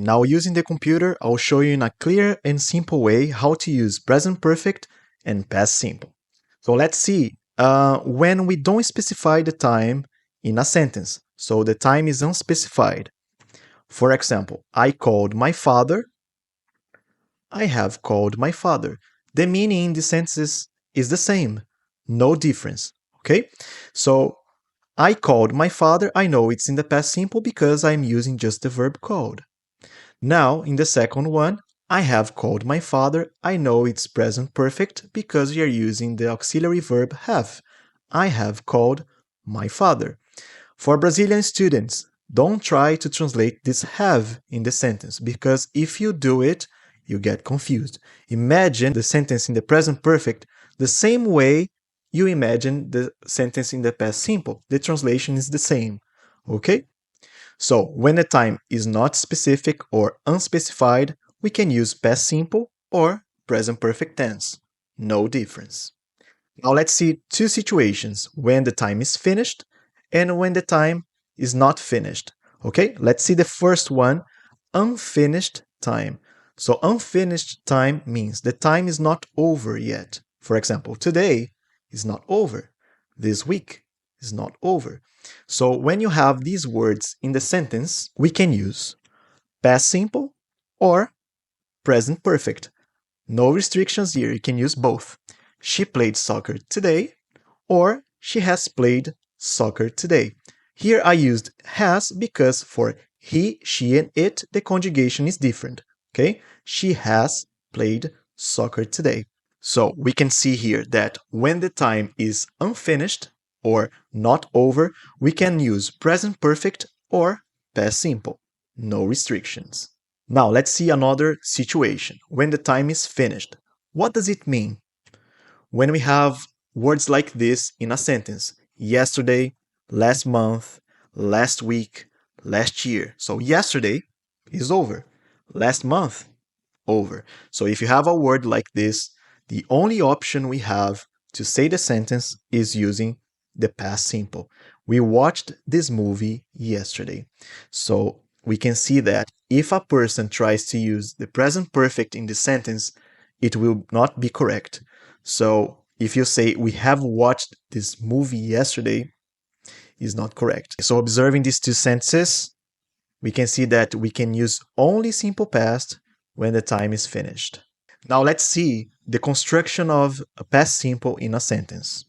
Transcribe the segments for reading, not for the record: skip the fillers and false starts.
Now, using the computer, I'll show you in a clear and simple way how to use present perfect and past simple. So let's see. When we don't specify the time in a sentence, so the time is unspecified. For example, I called my father. I have called my father. The meaning in the sentences is the same, no difference. Okay? So I called my father. I know it's in the past simple because I'm using just the verb called. Now, in the second one, I have called my father. I know it's present perfect because we are using the auxiliary verb have. I have called my father. For Brazilian students, don't try to translate this have in the sentence because if you do it, you get confused. Imagine the sentence in the present perfect the same way you imagine the sentence in the past simple. The translation is the same. Okay? So when the time is not specific or unspecified, we can use past simple or present perfect tense. No difference. Now let's see two situations when the time is finished and when the time is not finished. Okay, let's see the first one, unfinished time. So unfinished time means the time is not over yet. For example, today is not over. This week is not over. So when you have these words in the sentence, we can use past simple or present perfect. No restrictions here, you can use both. She played soccer today or she has played soccer today. Here I used has because for he, she, and it, the conjugation is different. Okay? She has played soccer today. So we can see here that when the time is unfinished or not over, we can use present perfect or past simple. No restrictions. Now let's see another situation. When the time is finished. What does it mean? When we have words like this in a sentence, yesterday, last month, last week, last year. So yesterday is over. Last month, over. So if you have a word like this, the only option we have to say the sentence is using the past simple. We watched this movie yesterday. So we can see that if a person tries to use the present perfect in the sentence, it will not be correct. So if you say we have watched this movie yesterday, is not correct. So observing these two sentences, we can see that we can use only simple past when the time is finished. Now let's see the construction of a past simple in a sentence.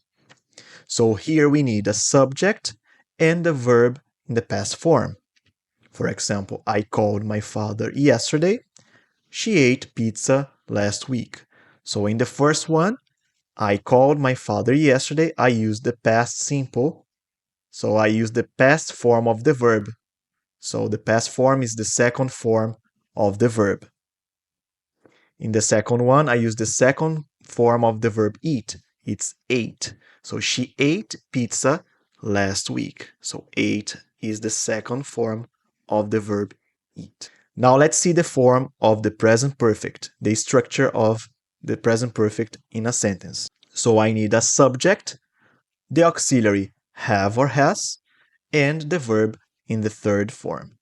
So here we need a subject and the verb in the past form. For example, I called my father yesterday. She ate pizza last week. So in the first one, I called my father yesterday. I used the past simple. So I use the past form of the verb. So the past form is the second form of the verb. In the second one, I use the second form of the verb eat. It's ate. So she ate pizza last week. So ate is the second form of the verb eat. Now let's see the form of the present perfect, the structure of the present perfect in a sentence. So I need a subject, the auxiliary have or has, and the verb in the third form.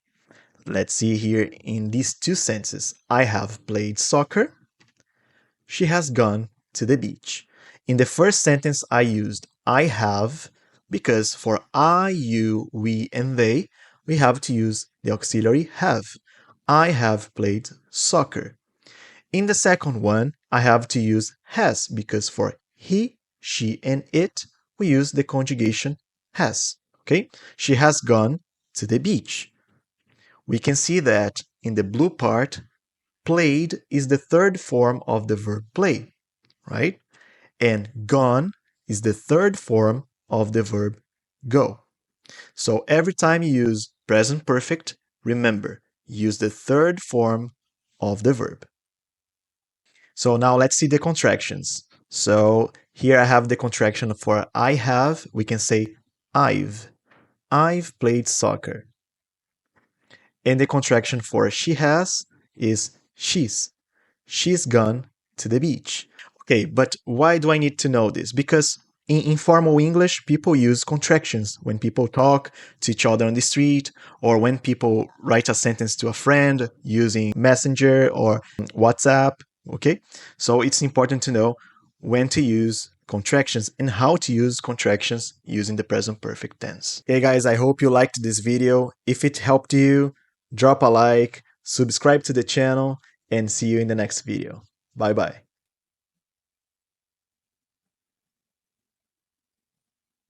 Let's see here in these two sentences. I have played soccer. She has gone to the beach. In the first sentence, I used I have because for I, you, we, and they, we have to use the auxiliary have. I have played soccer. In the second one, I have to use has because for he, she, and it, we use the conjugation has. Okay? She has gone to the beach. We can see that in the blue part, played is the third form of the verb play, right? And gone is the third form of the verb go. So every time you use present perfect, remember, use the third form of the verb. So now let's see the contractions. So here I have the contraction for I have. We can say I've. I've played soccer. And the contraction for she has is she's. She's gone to the beach. Okay, but why do I need to know this? Because in informal English, people use contractions when people talk to each other on the street, or when people write a sentence to a friend using Messenger or WhatsApp. Okay, so it's important to know when to use contractions and how to use contractions using the present perfect tense. Okay, guys, I hope you liked this video. If it helped you, drop a like, subscribe to the channel, and see you in the next video. Bye bye.